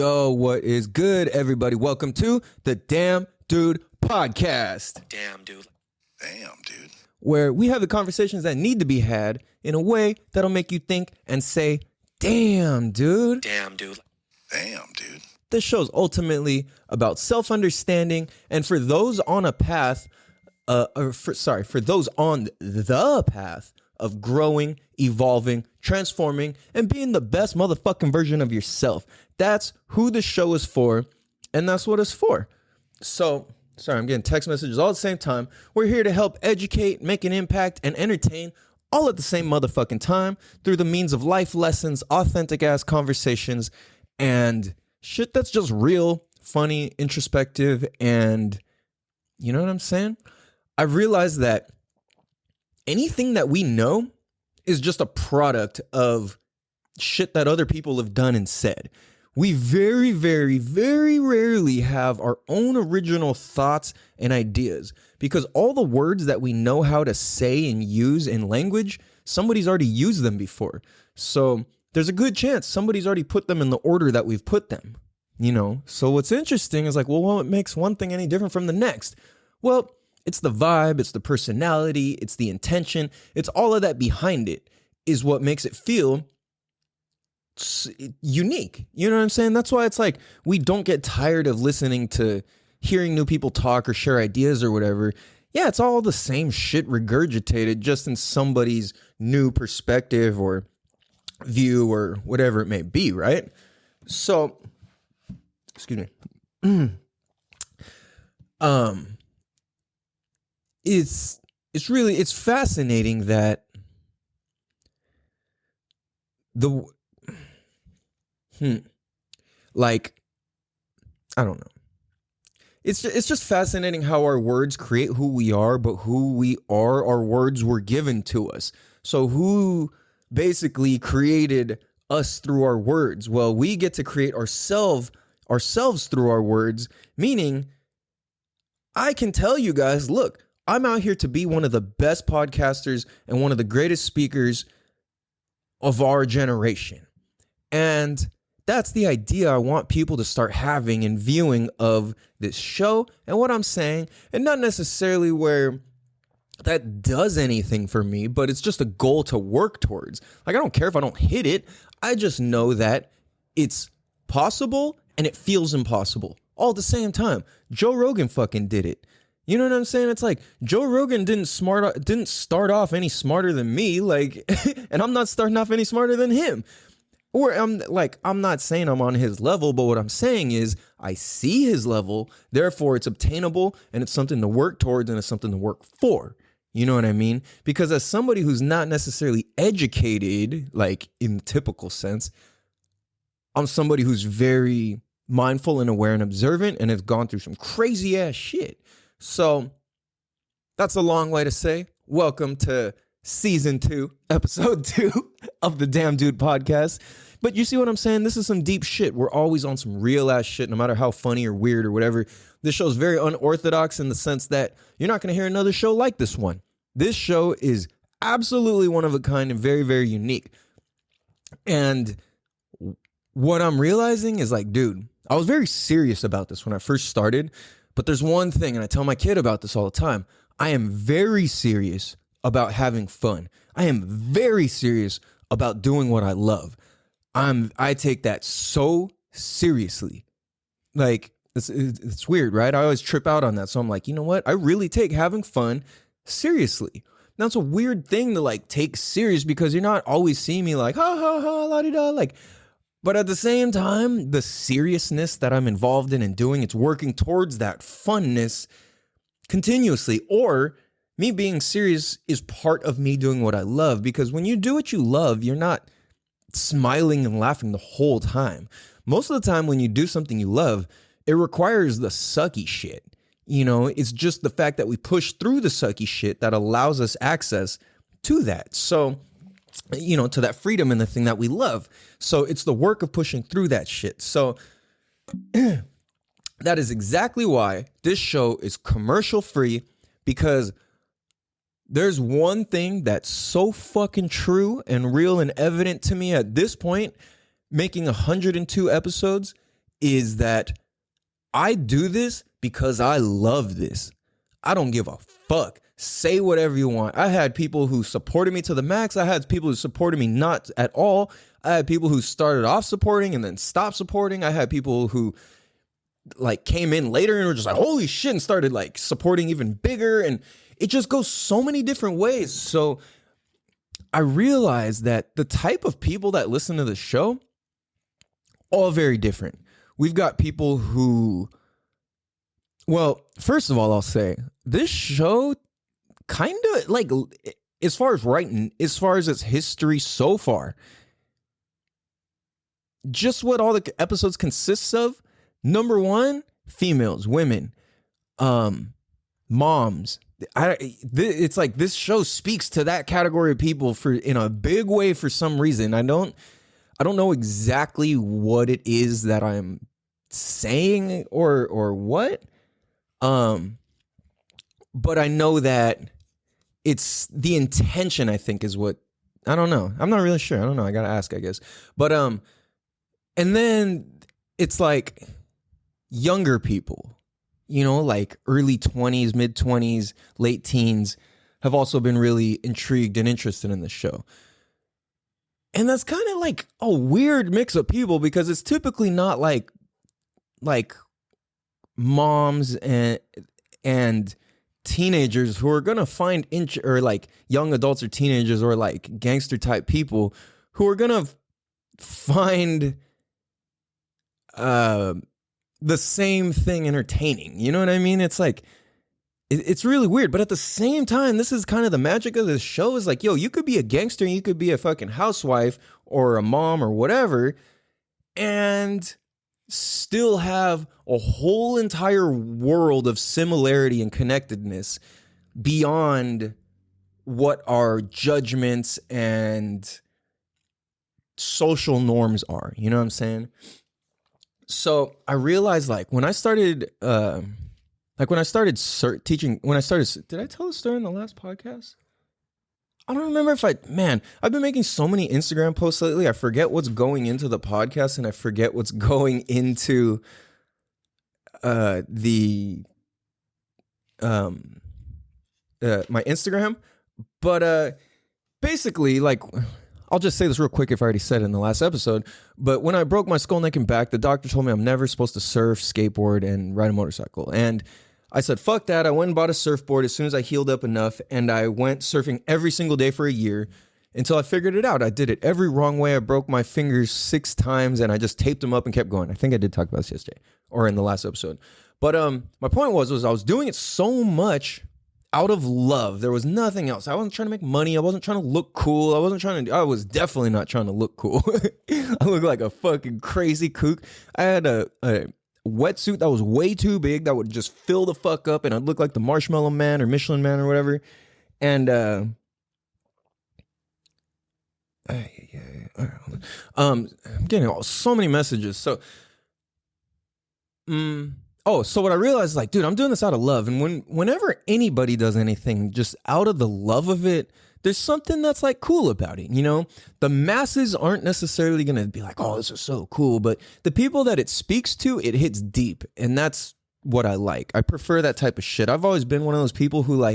Yo, what is good, everybody? Welcome to the Damn Dude Podcast. Damn, dude. Where we have the conversations that need to be had in a way that'll make you think and say, damn, dude. Damn, dude. Damn, dude. This show is ultimately about self-understanding, and for those on a path, for those on the path of growing, evolving, transforming, and being the best motherfucking version of yourself. That's who the show is for, and that's what it's for. So, sorry, I'm getting text messages all at the same time. We're here to help educate, make an impact, and entertain all at the same motherfucking time through the means of life lessons, authentic-ass conversations, and shit that's just real, funny, introspective, and you know what I'm saying? I've realized that anything that we know is just a product of shit that other people have done and said. We very, very, very rarely have our own original thoughts and ideas because all the words that we know how to say and use in language, somebody's already used them before. So there's a good chance somebody's already put them in the order that we've put them, you know? So what's interesting is like, well, what makes one thing any different from the next? Well, it's the vibe, it's the personality, it's the intention, it's all of that behind it is what makes it feel unique. You know what I'm saying? That's why it's like we don't get tired of listening to hearing new people talk or share ideas or whatever. Yeah, it's all the same shit regurgitated just in somebody's new perspective or view or whatever it may be, right? So, excuse me. It's fascinating that I don't know. It's just fascinating how our words create who we are, but who we are, our words were given to us. So who basically created us through our words? Well, we get to create ourselves through our words, meaning I can tell you guys, look, I'm out here to be one of the best podcasters and one of the greatest speakers of our generation. And that's the idea I want people to start having and viewing of this show and what I'm saying, and not necessarily where that does anything for me, but it's just a goal to work towards. Like, I don't care if I don't hit it. I just know that it's possible and it feels impossible all at the same time. Joe Rogan fucking did it. You know what I'm saying? It's like Joe Rogan didn't start off any smarter than me, like, and I'm not starting off any smarter than him. Or I'm not saying I'm on his level, but what I'm saying is I see his level, therefore it's obtainable and it's something to work towards and it's something to work for. You know what I mean? Because as somebody who's not necessarily educated, like in the typical sense, I'm somebody who's very mindful and aware and observant and has gone through some crazy ass shit. So that's a long way to say welcome to season 2, episode 2 of the Damn Dude Podcast. But you see what I'm saying? This is some deep shit. We're always on some real ass shit, no matter how funny or weird or whatever. This show is very unorthodox in the sense that you're not going to hear another show like this one. This show is absolutely one of a kind and very, very unique. And what I'm realizing is like, dude, I was very serious about this when I first started. But there's one thing, and I tell my kid about this all the time. I am very serious about having fun. I am very serious about doing what I love. I take that so seriously. Like, it's weird, right? I always trip out on that. So I'm like, you know what? I really take having fun seriously. Now, it's a weird thing to like take serious because you're not always seeing me like, ha, ha, ha, la-di-da, like, but at the same time, the seriousness that I'm involved in and doing, it's working towards that funness continuously. Or me being serious is part of me doing what I love. Because when you do what you love, you're not smiling and laughing the whole time. Most of the time when you do something you love, it requires the sucky shit. You know, it's just the fact that we push through the sucky shit that allows us access to that. So, you know, to that freedom and the thing that we love. So it's the work of pushing through that shit. So that is exactly why this show is commercial free, because there's one thing that's so fucking true and real and evident to me at this point, making 102 episodes, is that I do this because I love this. I don't give a fuck. Say whatever you want. I had people who supported me to the max. I had people who supported me not at all. I had people who started off supporting and then stopped supporting. I had people who like came in later and were just like, holy shit, and started like supporting even bigger. And it just goes so many different ways. So I realized that the type of people that listen to the show, all very different. We've got people who, well, first of all, I'll say this show kind of like, as far as writing, as far as its history so far, just what all the episodes consists of. Number one, females, women, moms. It's like this show speaks to that category of people in a big way for some reason. I don't know exactly what it is that I'm saying or what. But I know that it's the intention, I think, is what, I don't know. I'm not really sure. I don't know. I gotta ask, I guess. But and then it's like younger people, like early 20s, mid 20s, late teens have also been really intrigued and interested in the show. And that's kind of like a weird mix of people because it's typically not like moms and teenagers who are going to find or like young adults or teenagers or like gangster type people who are going to find the same thing entertaining. You know what I mean? It's like, it's really weird. But at the same time, this is kind of the magic of this show is like, yo, you could be a gangster and you could be a fucking housewife or a mom or whatever and still have a whole entire world of similarity and connectedness beyond what our judgments and social norms are. You know what I'm saying? So I realized when I started teaching, did I tell the story in the last podcast? I don't remember if I've been making so many Instagram posts lately. I forget what's going into the podcast and I forget what's going into my Instagram. But basically, I'll just say this real quick if I already said it in the last episode. But when I broke my skull, neck, and back, the doctor told me I'm never supposed to surf, skateboard, and ride a motorcycle. And I said, fuck that. I went and bought a surfboard as soon as I healed up enough. And I went surfing every single day for a year until I figured it out. I did it every wrong way. I broke my fingers 6 times and I just taped them up and kept going. I think I did talk about this yesterday or in the last episode. But my point was I was doing it so much out of love. There was nothing else. I wasn't trying to make money. I wasn't trying to look cool. I was definitely not trying to look cool. I look like a fucking crazy kook. I had a wetsuit that was way too big that would just fill the fuck up and I'd look like the Marshmallow Man or Michelin Man or whatever. And I'm getting so many messages. So so what I realized is dude, I'm doing this out of love. And whenever anybody does anything just out of the love of it, there's something that's cool about it. The masses aren't necessarily going to be like, oh, this is so cool. But the people that it speaks to, it hits deep. And that's what I like. I prefer that type of shit. I've always been one of those people who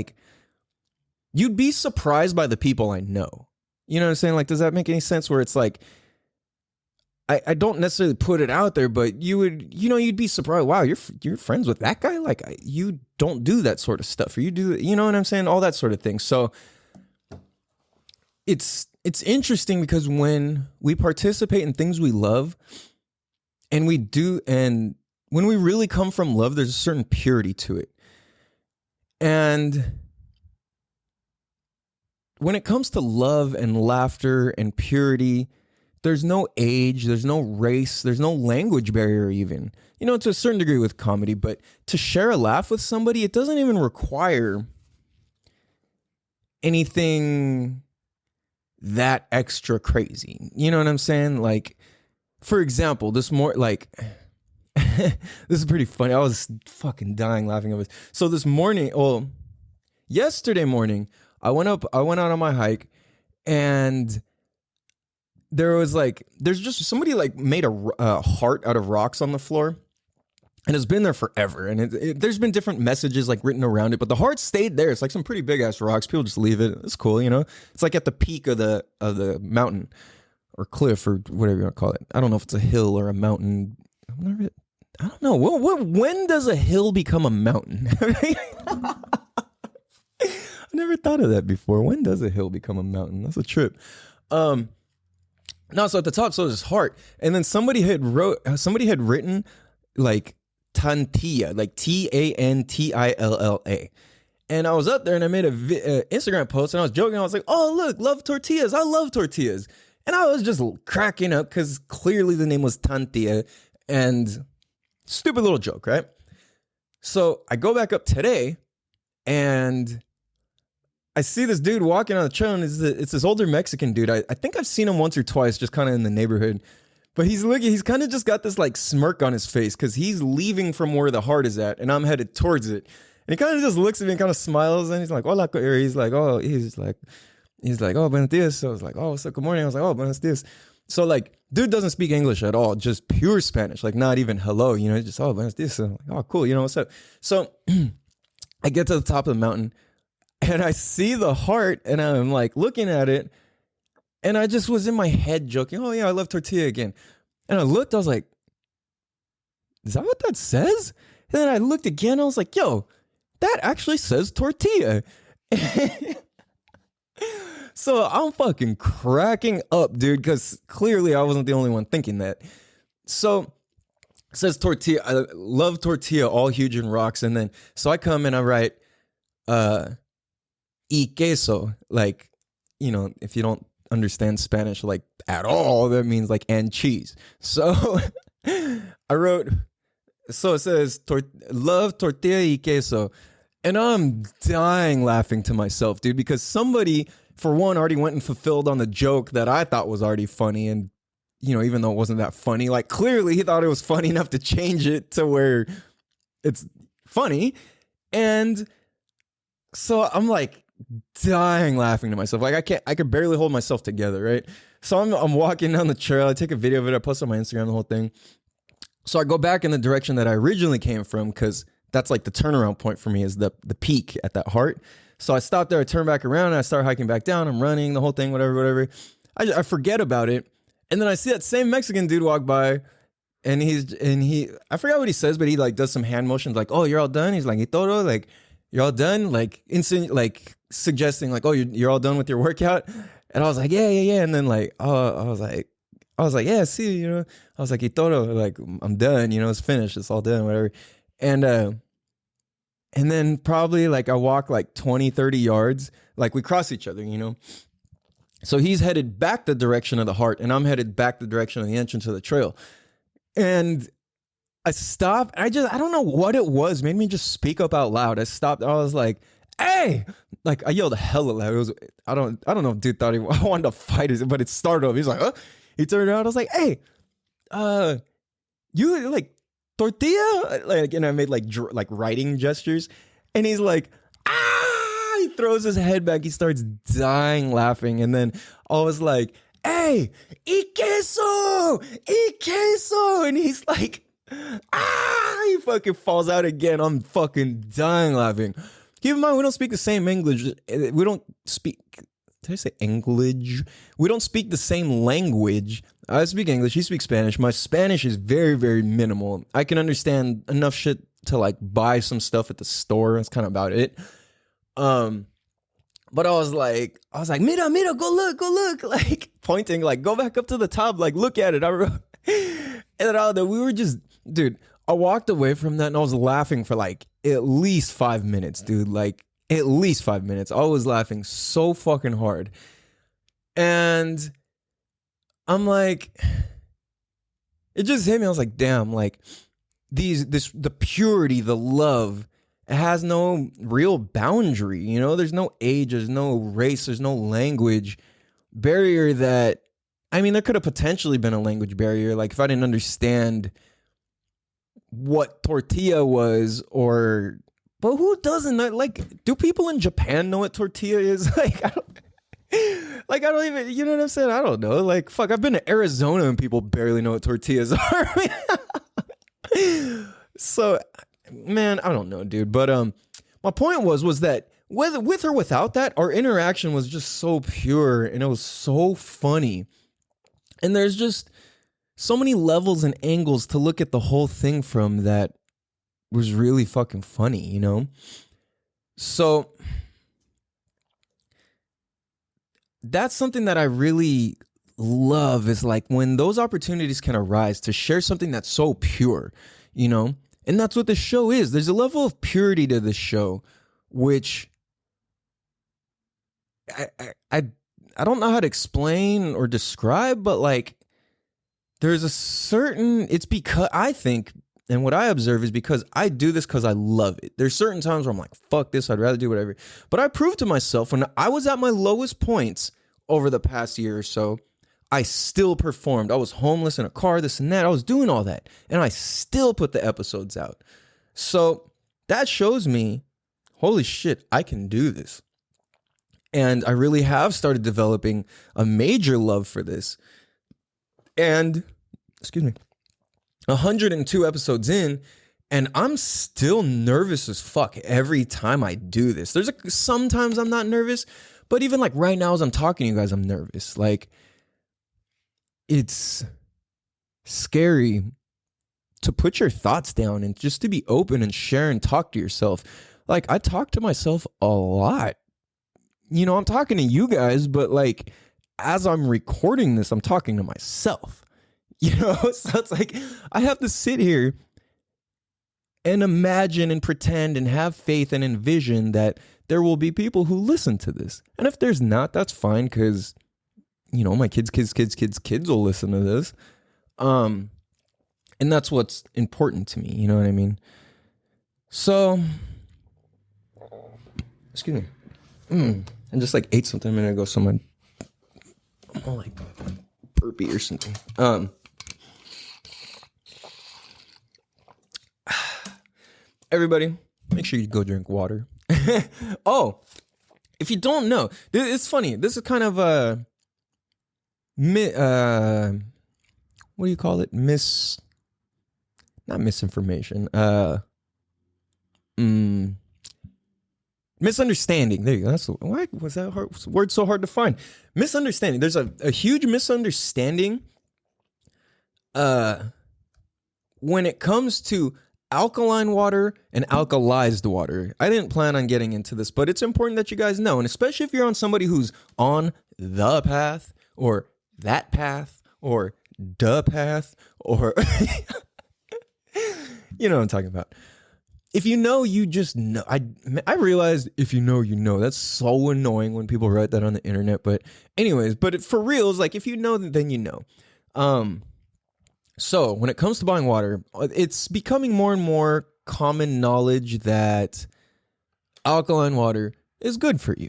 you'd be surprised by the people I know. You know what I'm saying? Does that make any sense where it's I don't necessarily put it out there, but you'd be surprised. Wow, you're friends with that guy? You don't do that sort of stuff, or you do, you know what I'm saying? All that sort of thing. So it's interesting because when we participate in things we love and when we really come from love, there's a certain purity to it. And when it comes to love and laughter and purity, there's no age, there's no race, there's no language barrier even. To a certain degree with comedy, but to share a laugh with somebody, it doesn't even require anything that extra crazy. You know what I'm saying? For example, this this is pretty funny. I was fucking dying laughing over this. So yesterday morning, I went out on my hike and there was like, there's just somebody like made a heart out of rocks on the floor. And it's been there forever. And there's been different messages like written around it, but the heart stayed there. It's like some pretty big ass rocks. People just leave it. It's cool, you know? It's like at the peak of the mountain or cliff or whatever you want to call it. I don't know if it's a hill or a mountain. I don't know. When does a hill become a mountain? I never thought of that before. When does a hill become a mountain? That's a trip. No, so at the top, so this heart. And then somebody had written like Tortilla, like Tantilla. And I was up there and I made a Instagram post and I was joking. I was like, oh, look, love tortillas. I love tortillas. And I was just cracking up because clearly the name was Tortilla and stupid little joke, right? So I go back up today and I see this dude walking on the trail and it's this older Mexican dude. I think I've seen him once or twice just kind of in the neighborhood. But he's kind of just got this like smirk on his face because he's leaving from where the heart is at and I'm headed towards it. And he kind of just looks at me and kind of smiles and he's like, hola, or he's like, oh, buenos dias. So I was like, oh, what's up, good morning. I was like, oh, buenos dias. So like, dude doesn't speak English at all, just pure Spanish, like not even hello, you know, just, oh, buenos dias. So I'm like, oh, cool, you know, what's up? So I get to the top of the mountain and I see the heart and I'm like looking at it. And I just was in my head joking, oh yeah, I love tortilla again. And I looked, I was like, is that what that says? And then I looked again, I was like, yo, that actually says tortilla. So I'm fucking cracking up, dude, because clearly I wasn't the only one thinking that. So it says tortilla, I love tortilla, all huge in rocks. And then, so I come and I write, y queso, like, you know, if you don't understand Spanish like at all, that means like and cheese. So I wrote, so it says love tortilla y queso, and I'm dying laughing to myself, dude, because somebody for one already went and fulfilled on the joke that I thought was already funny, and you know, even though it wasn't that funny, like clearly he thought it was funny enough to change it to where it's funny. And so I'm like dying laughing to myself. Like I could barely hold myself together, right? So I'm walking down the trail. I take a video of it. I post on my Instagram, the whole thing. So I go back in the direction that I originally came from because that's like the turnaround point for me is the peak at that heart. So I stopped there. I turn back around and I start hiking back down. I'm running the whole thing, whatever. I forget about it. And then I see that same Mexican dude walk by and he I forgot what he says, but he like does some hand motions like, oh, you're all done. He's like, y todo, like, you're all done, like instant, like suggesting like, oh, you're all done with your workout. And I was like, yeah. And then like, oh, I was like, yeah, see, you know, I was like, y todo, like, I'm done, you know, it's finished, it's all done, whatever. And then probably like I walk like 20, 30 yards, like we cross each other, you know. So he's headed back the direction of the heart and I'm headed back the direction of the entrance of the trail. And I stopped. I don't know what it was. Made me just speak up out loud. I stopped. I was like, hey, like I yelled hella loud. It was, I don't know if dude thought I wanted to fight it, but it started. He's like, he turned around. I was like, hey, you like tortilla? Like, and I made like writing gestures. And he's like, ah, he throws his head back. He starts dying laughing. And then I was like, hey, y queso. And he's like, ah, he fucking falls out again. I'm fucking dying laughing. Keep in mind, we don't speak the same English. We don't speak, did I say English? We don't speak the same language. I speak English, he speaks Spanish. My Spanish is very, very minimal. I can understand enough shit to like buy some stuff at the store. That's kind of about it. But I was like, mira, go look, like pointing, like go back up to the top, like look at it. And then we were just, dude, I walked away from that and I was laughing for like at least 5 minutes, dude. Like at least 5 minutes. I was laughing so fucking hard. And I'm like, it just hit me. I was like, damn, like the purity, the love, it has no real boundary. You know, there's no age, there's no race, there's no language barrier that, I mean, there could have potentially been a language barrier. Like if I didn't understand what tortilla was but who doesn't know? Like, do people in Japan know what tortilla is? Like, Like, I don't even, you know what I'm saying? I don't know. Like, fuck, I've been to Arizona and people barely know what tortillas are. So, man, I don't know, dude. But my point was that with or without that, our interaction was just so pure and it was so funny. And there's just so many levels and angles to look at the whole thing from that was really fucking funny, you know? So that's something that I really love, is like when those opportunities can arise to share something that's so pure, you know? And that's what the show is. There's a level of purity to the show, which I don't know how to explain or describe, but like there's a certain, it's because I think, and what I observe is because I do this because I love it. There's certain times where I'm like, fuck this, I'd rather do whatever. But I proved to myself when I was at my lowest points over the past year or so, I still performed. I was homeless in a car, this and that. I was doing all that. And I still put the episodes out. So that shows me, holy shit, I can do this. And I really have started developing a major love for this. And, excuse me, 102 episodes in, and I'm still nervous as fuck every time I do this. Sometimes I'm not nervous, but even like right now as I'm talking to you guys, I'm nervous. Like, it's scary to put your thoughts down and just to be open and share and talk to yourself. Like, I talk to myself a lot. You know, I'm talking to you guys, but like, as I'm recording this, I'm talking to myself. You know, so it's like I have to sit here and imagine and pretend and have faith and envision that there will be people who listen to this. And if there's not, that's fine, because, you know, my kids will listen to this. And that's what's important to me. You know what I mean? So, excuse me. I just like ate something a minute ago, so I'm all like burpy or something. Everybody, make sure you go drink water. Oh, if you don't know, it's funny. This is kind of a what do you call it? Not misinformation. Misunderstanding. There you go. Why was that word so hard to find? Misunderstanding. There's a huge misunderstanding when it comes to alkaline water and alkalized water. I didn't plan on getting into this, but it's important that you guys know, and especially if you're on somebody who's on the path or that path or the path or you know what I'm talking about. If you know, you just know. I realized if you know, you know. That's so annoying when people write that on the internet. But anyways, for real, it's like if you know, then you know. So when it comes to buying water, it's becoming more and more common knowledge that alkaline water is good for you.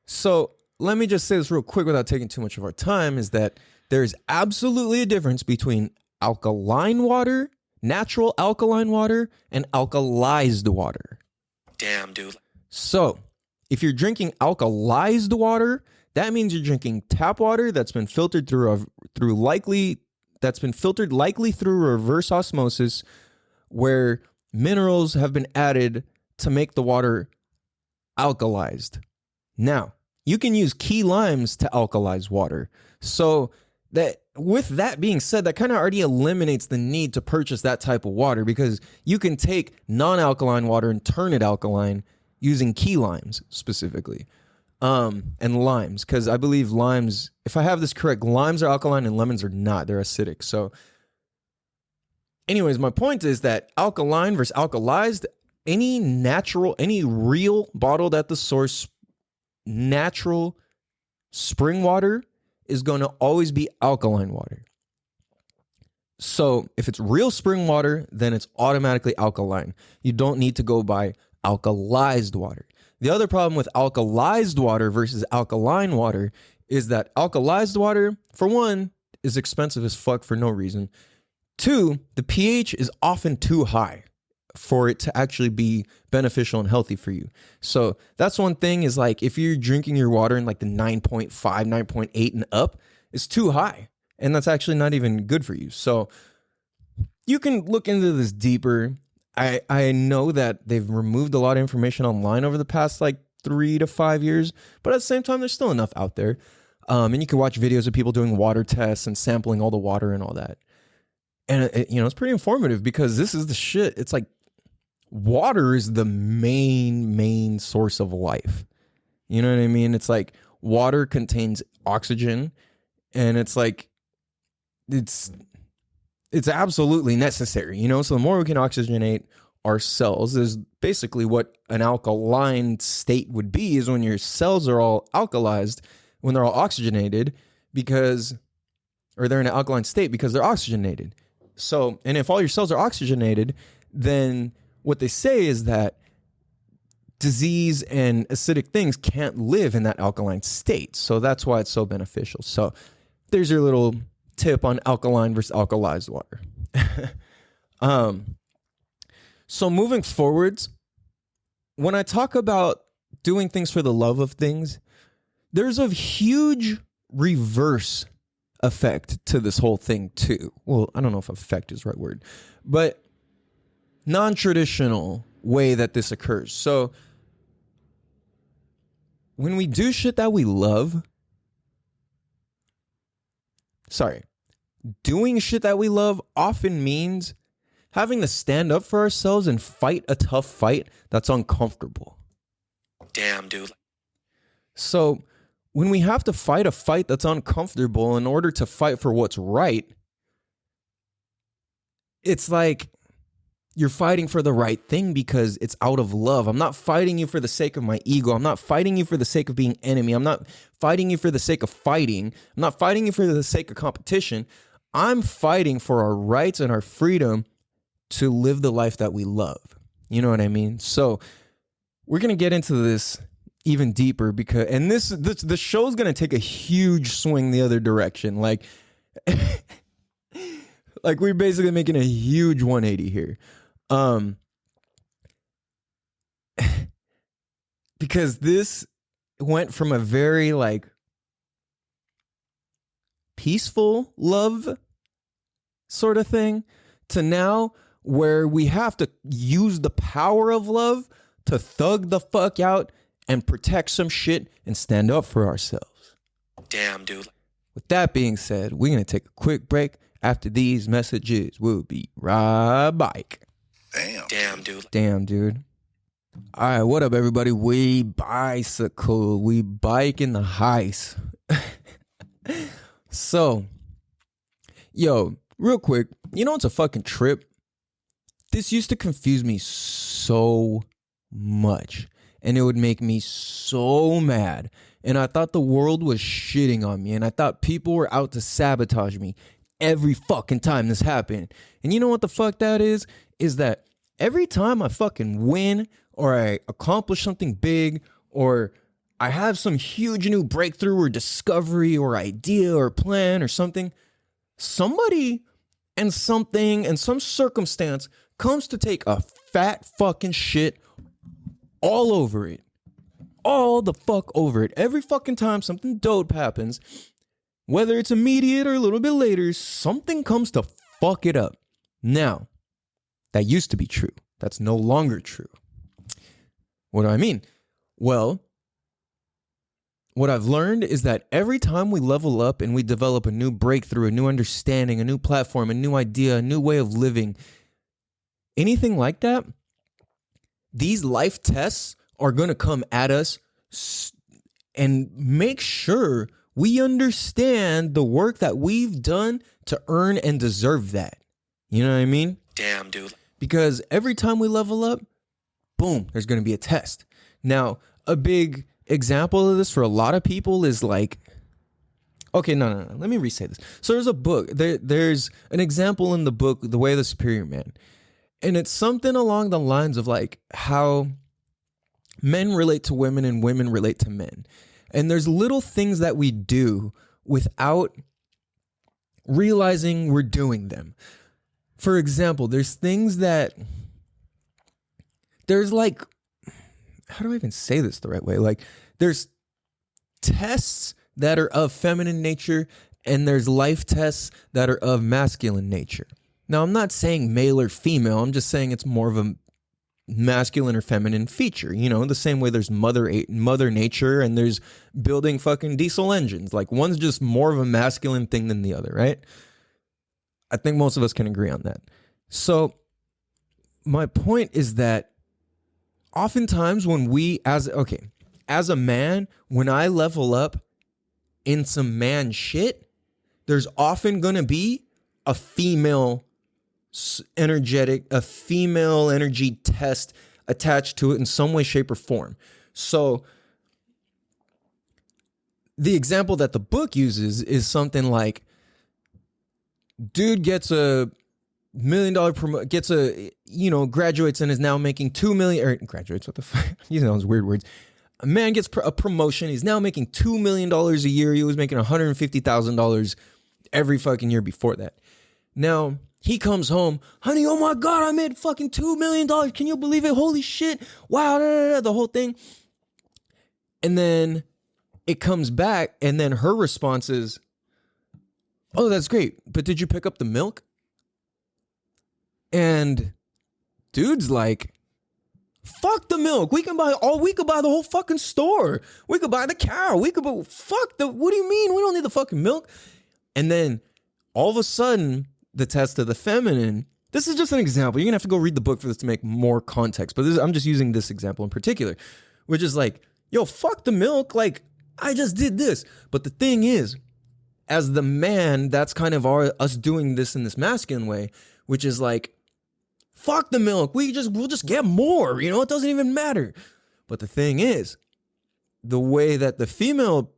So let me just say this real quick without taking too much of our time, is that there's absolutely a difference between alkaline water, natural alkaline water, and alkalized water. Damn, dude. So if you're drinking alkalized water, that means you're drinking tap water that's been filtered likely through reverse osmosis, where minerals have been added to make the water alkalized. Now, you can use key limes to alkalize water. So that, with that being said, that kind of already eliminates the need to purchase that type of water, because you can take non-alkaline water and turn it alkaline using key limes specifically. And limes, because I believe limes, if I have this correct, limes are alkaline and lemons are not. They're acidic. So anyways, my point is that alkaline versus alkalized, any real bottled at the source natural spring water is going to always be alkaline water. So if it's real spring water, then it's automatically alkaline. You don't need to go buy alkalized water. The other problem with alkalized water versus alkaline water is that alkalized water, for one, is expensive as fuck for no reason. Two, the pH is often too high for it to actually be beneficial and healthy for you. So that's one thing is like, if you're drinking your water in like the 9.5, 9.8 and up, it's too high. And that's actually not even good for you. So you can look into this deeper. I know that they've removed a lot of information online over the past like 3 to 5 years, but at the same time, there's still enough out there. And you can watch videos of people doing water tests and sampling all the water and all that. And it's pretty informative because this is the shit. It's like water is the main source of life. You know what I mean? It's like water contains oxygen, and it's like it's absolutely necessary, So the more we can oxygenate our cells is basically what an alkaline state would be, is when your cells are all alkalized, when they're all oxygenated or they're in an alkaline state because they're oxygenated. So, and if all your cells are oxygenated, then what they say is that disease and acidic things can't live in that alkaline state. So that's why it's so beneficial. So there's your little tip on alkaline versus alkalized water. So moving forwards, when I talk about doing things for the love of things, there's a huge reverse effect to this whole thing too. Well, I don't know if effect is the right word, but non-traditional way that this occurs. So when we do shit that we love, doing shit that we love often means having to stand up for ourselves and fight a tough fight that's uncomfortable. Damn, dude. So when we have to fight a fight that's uncomfortable in order to fight for what's right, it's like you're fighting for the right thing because it's out of love. I'm not fighting you for the sake of my ego. I'm not fighting you for the sake of being enemy. I'm not fighting you for the sake of fighting. I'm not fighting you for the sake of competition. I'm fighting for our rights and our freedom to live the life that we love. You know what I mean? So we're going to get into this even deeper because, and the show's going to take a huge swing the other direction. Like we're basically making a huge 180 here. Because this went from a very like peaceful love sort of thing to now where we have to use the power of love to thug the fuck out and protect some shit and stand up for ourselves. Damn, dude. With that being said, we're going to take a quick break. After these messages, we'll be right back. Damn, dude. Damn, dude. All right, what up, everybody? We bicycle. We bike in the heist. So, yo, real quick, it's a fucking trip. This used to confuse me so much, and it would make me so mad. And I thought the world was shitting on me, and I thought people were out to sabotage me every fucking time this happened. And you know what the fuck that is? Is that every time I fucking win or I accomplish something big or I have some huge new breakthrough or discovery or idea or plan or something, somebody and something and some circumstance comes to take a fat fucking shit all over it. All the fuck over it. Every fucking time something dope happens, whether it's immediate or a little bit later, something comes to fuck it up. Now, that used to be true. That's no longer true. What do I mean? Well, what I've learned is that every time we level up and we develop a new breakthrough, a new understanding, a new platform, a new idea, a new way of living, anything like that, these life tests are going to come at us and make sure we understand the work that we've done to earn and deserve that. You know what I mean? Damn, dude. Because every time we level up, boom, there's going to be a test. Now, a big example of this for a lot of people is like, okay, no. Let me re-say this. So there's a book. There's an example in the book, The Way of the Superior Man. And it's something along the lines of like how men relate to women and women relate to men. And there's little things that we do without realizing we're doing them. For example, there's things that there's like, how do I even say this the right way? Like, there's tests that are of feminine nature and there's life tests that are of masculine nature. Now, I'm not saying male or female. I'm just saying it's more of a masculine or feminine feature. You know, the same way there's mother nature and there's building fucking diesel engines. Like, one's just more of a masculine thing than the other, right? I think most of us can agree on that. So my point is that oftentimes when we, as a man, when I level up in some man shit, there's often going to be a female energy test attached to it in some way, shape, or form. So the example that the book uses is something like, dude gets a $1 million graduates and is now making 2 million, or graduates, what the fuck, those weird words. A man gets a promotion. He's now making $2 million a year. He was making $150,000 every fucking year before that. Now he comes home, honey, oh my God, I made fucking $2 million. Can you believe it? Holy shit. Wow. The whole thing. And then it comes back and then her response is, oh, that's great. But did you pick up the milk? And dude's like, fuck the milk. We could buy the whole fucking store. We could buy the cow. What do you mean? We don't need the fucking milk. And then all of a sudden, the test of the feminine, this is just an example. You're gonna have to go read the book for this to make more context. But I'm just using this example in particular, which is like, yo, fuck the milk. Like, I just did this. But the thing is, as the man, that's kind of us doing this in this masculine way, which is like, fuck the milk. We'll just get more. It doesn't even matter. But the thing is, the way that the female,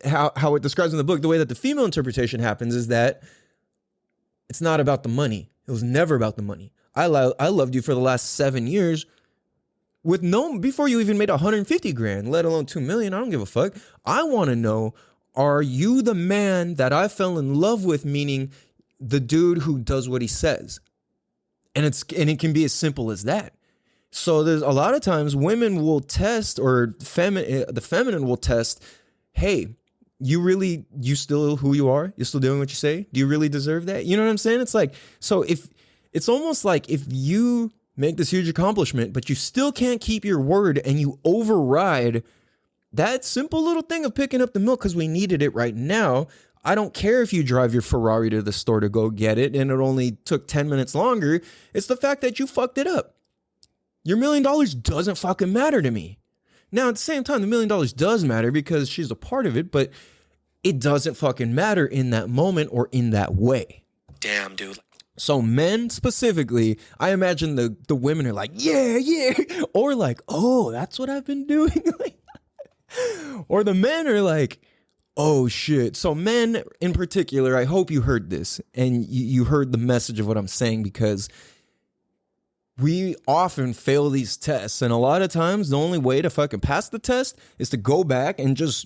how it describes in the book, the way that the female interpretation happens is that it's not about the money. It was never about the money. I loved you for the last 7 years before you even made 150 grand, let alone 2 million. I don't give a fuck. I want to know, are you the man that I fell in love with? Meaning the dude who does what he says. And it can be as simple as that. So there's a lot of times women will test, or the feminine will test, hey, you still who you are? You're still doing what you say? Do you really deserve that? You know what I'm saying? It's like, so if it's almost like if you make this huge accomplishment, but you still can't keep your word and you override that simple little thing of picking up the milk because we needed it right now. I don't care if you drive your Ferrari to the store to go get it and it only took 10 minutes longer. It's the fact that you fucked it up. Your $1 million doesn't fucking matter to me. Now, at the same time, the $1 million does matter because she's a part of it, but it doesn't fucking matter in that moment or in that way. Damn, dude. So men specifically, I imagine the women are like, yeah, or like, oh, that's what I've been doing. Or the men are like, oh shit. So men in particular, I hope you heard this and you heard the message of what I'm saying, because we often fail these tests. And a lot of times the only way to fucking pass the test is to go back and just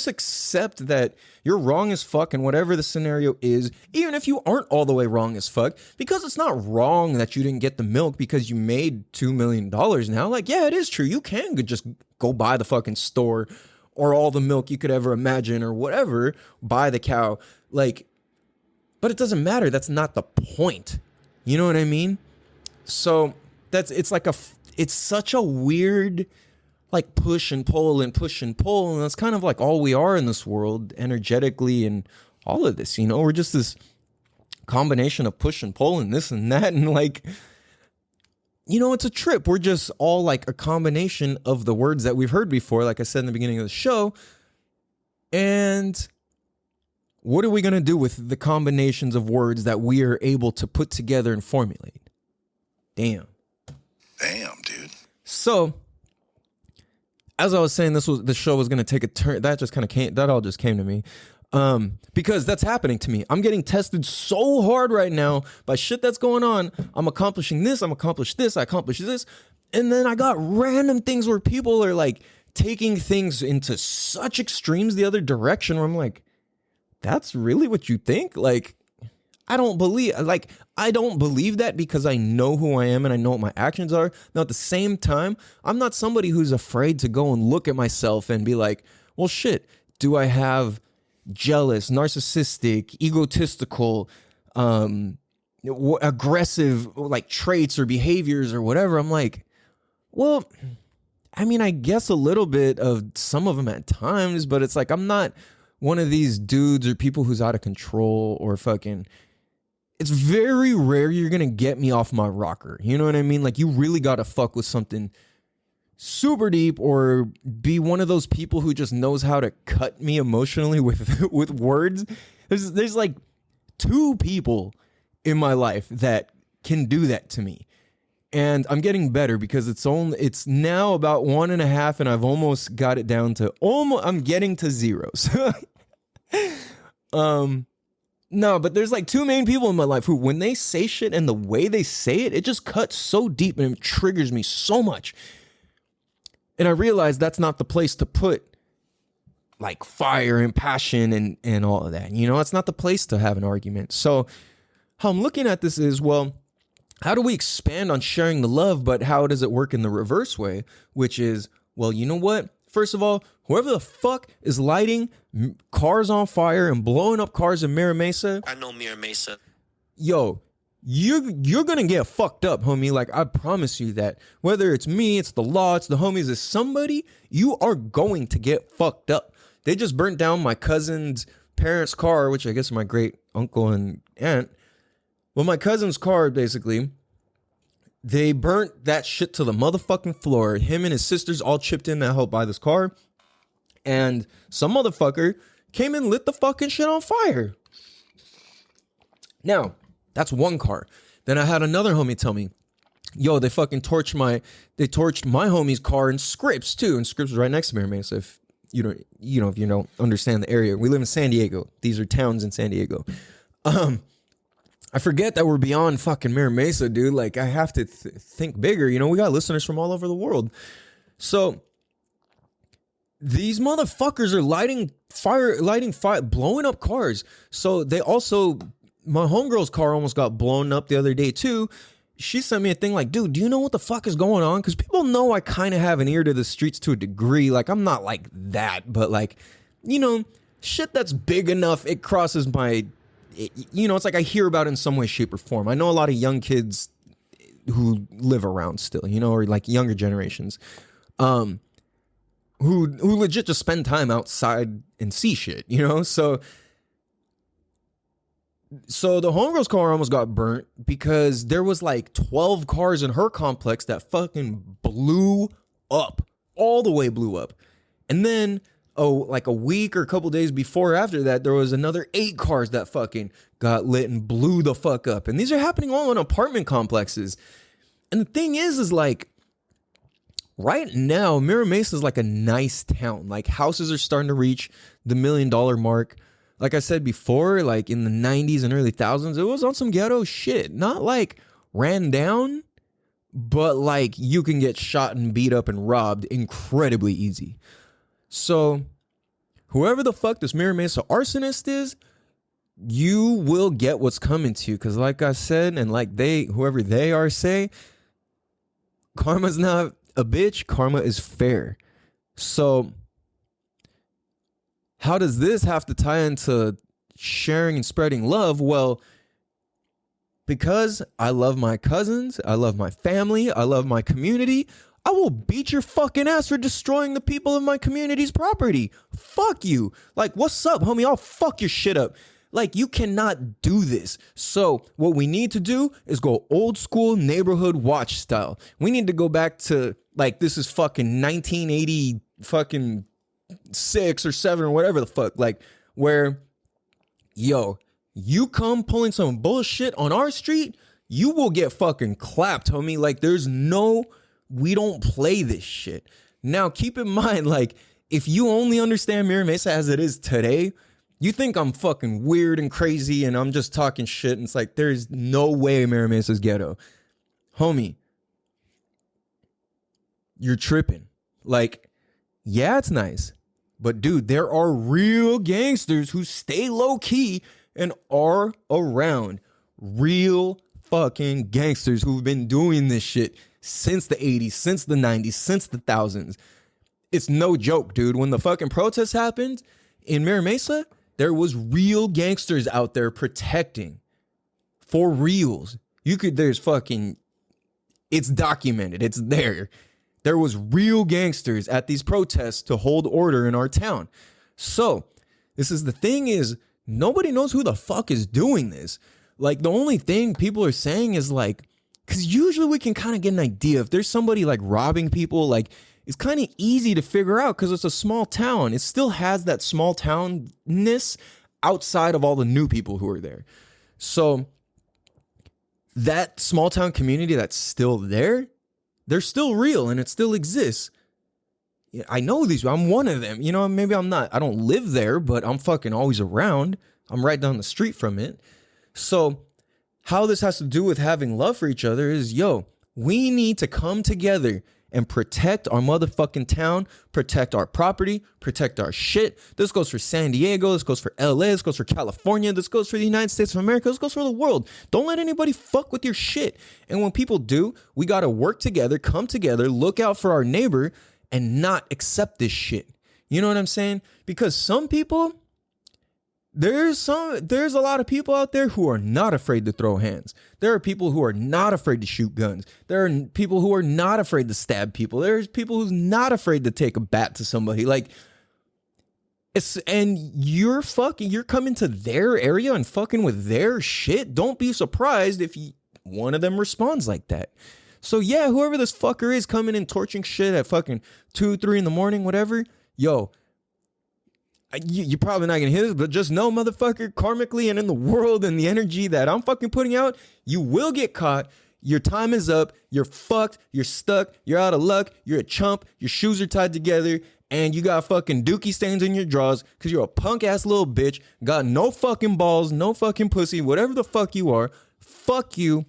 accept that you're wrong as fuck in whatever the scenario is, even if you aren't all the way wrong as fuck, because it's not wrong that you didn't get the milk because you made $2 million now. Like, yeah, it is true. You can just go buy the fucking store or all the milk you could ever imagine or whatever, buy the cow. Like, but it doesn't matter. That's not the point. You know what I mean? So it's such a weird, like, push and pull. And that's kind of like all we are in this world energetically and all of this, we're just this combination of push and pull and this and that. And like, it's a trip. We're just all like a combination of the words that we've heard before, like I said in the beginning of the show. And what are we going to do with the combinations of words that we are able to put together and formulate? Damn, dude. So, as I was saying, the show was going to take a turn. That all just came to me. Because that's happening to me. I'm getting tested so hard right now by shit that's going on. I'm accomplishing this. I accomplished this. And then I got random things where people are like taking things into such extremes the other direction where I'm like, that's really what you think? Like, I don't believe that because I know who I am and I know what my actions are. Now, at the same time, I'm not somebody who's afraid to go and look at myself and be like, well, shit, do I have jealous, narcissistic, egotistical, aggressive like traits or behaviors or whatever? I'm like, well, I mean, I guess a little bit of some of them at times, but it's like, I'm not one of these dudes or people who's out of control or fucking. It's very rare you're going to get me off my rocker. You know what I mean? Like, you really got to fuck with something super deep or be one of those people who just knows how to cut me emotionally with words. There's like 2 people in my life that can do that to me. And I'm getting better because it's now about 1.5 and I've almost got it down to I'm getting to 0. No, but there's like 2 main people in my life who, when they say shit and the way they say it, it just cuts so deep and it triggers me so much. And I realize that's not the place to put like fire and passion and all of that. You know, it's not the place to have an argument. So how I'm looking at this is, well, how do we expand on sharing the love, but how does it work in the reverse way? Which is, well, you know what? First of all, whoever the fuck is lighting cars on fire and blowing up cars in Mira Mesa. I know Mira Mesa. Yo, you're going to get fucked up, homie. Like, I promise you that. Whether it's me, it's the law, it's the homies, it's somebody, you are going to get fucked up. They just burnt down my cousin's parents' car, which I guess is my great uncle and aunt. Well, my cousin's car, basically, they burnt that shit to the motherfucking floor. Him and his sisters all chipped in to help buy this car. And some motherfucker came and lit the fucking shit on fire. Now, that's one car. Then I had another homie tell me, yo, they torched my homie's car in Scripps too. And Scripps is right next to Mira Mesa. If you don't understand the area. We live in San Diego. These are towns in San Diego. I forget that we're beyond fucking Mira Mesa, dude. Like, I have to think bigger. You know, we got listeners from all over the world. So these motherfuckers are lighting fire, blowing up cars. So they also, my homegirl's car almost got blown up the other day too. She sent me a thing like, dude, do you know what the fuck is going on? Because people know I kind of have an ear to the streets to a degree. Like, I'm not like that, but like, you know, shit that's big enough, it crosses my... it's like I hear about it in some way, shape, or form. I know a lot of young kids who live around still, you know, or like younger generations, who legit just spend time outside and see shit, you know? So the homegirl's car almost got burnt because there was like 12 cars in her complex that fucking blew up, all the way blew up. And then like a week or a couple days before or after that, there was another 8 cars that fucking got lit and blew the fuck up. And these are happening all in apartment complexes. And the thing is like, right now, Mira Mesa is like a nice town. Like, houses are starting to reach the $1 million mark. Like I said before, like in the 90s and early thousands, it was on some ghetto shit. Not like ran down, but like you can get shot and beat up and robbed incredibly easy. So whoever the fuck this Mira Mesa Arsonist is, you will get what's coming to you. Because like I said, and like whoever they are say, karma's not a bitch, karma is fair. So how does this have to tie into sharing and spreading love? Well, because I love my cousins, I love my family, I love my community, I will beat your fucking ass for destroying the people of my community's property. Fuck you. Like, what's up, homie? I'll fuck your shit up. Like, you cannot do this. So what we need to do is go old school neighborhood watch style. We need to go back to, like, this is fucking 1980 fucking 6 or 7 or whatever the fuck. Like, where, yo, you come pulling some bullshit on our street, you will get fucking clapped, homie. Like, we don't play this shit. Now, keep in mind, like, if you only understand Mira Mesa as it is today, you think I'm fucking weird and crazy and I'm just talking shit. And it's like, there's no way Mira Mesa's ghetto. Homie, you're tripping. Like, yeah, it's nice. But, dude, there are real gangsters who stay low-key and are around real fucking gangsters who've been doing this shit since the 80s, since the 90s, since the thousands. It's no joke, dude. When the fucking protests happened in Mira Mesa, there was real gangsters out there protecting for reals. There's fucking, it's documented. It's there. There was real gangsters at these protests to hold order in our town. So this is the thing is nobody knows who the fuck is doing this. Like the only thing people are saying is like, because usually we can kind of get an idea if there's somebody like robbing people, like it's kind of easy to figure out because it's a small town. It still has that small townness outside of all the new people who are there. So that small town community that's still there, they're still real and it still exists. I know these, I'm one of them, you know, maybe I'm not, I don't live there, but I'm fucking always around. I'm right down the street from it. So how this has to do with having love for each other is, yo, we need to come together and protect our motherfucking town, protect our property, protect our shit. This goes for San Diego, this goes for LA, this goes for California, this goes for the United States of America, this goes for the world. Don't let anybody fuck with your shit. And when people do, we got to work together, come together, look out for our neighbor and not accept this shit. You know what I'm saying? Because some people, there's a lot of people out there who are not afraid to throw hands. There are people who are not afraid to shoot guns. There are people who are not afraid to stab people. There's people who's not afraid to take a bat to somebody. Like, and you're coming to their area and fucking with their shit. Don't be surprised if one of them responds like that. So yeah, whoever this fucker is coming and torching shit at fucking 2, 3 in the morning, whatever, yo, you're probably not gonna hear this, but just know, motherfucker, karmically and in the world and the energy that I'm fucking putting out, you will get caught. Your time is up. You're fucked. You're stuck. You're out of luck. You're a chump. Your shoes are tied together. And you got fucking dookie stains in your drawers because you're a punk ass little bitch. Got no fucking balls, no fucking pussy, whatever the fuck you are. Fuck you.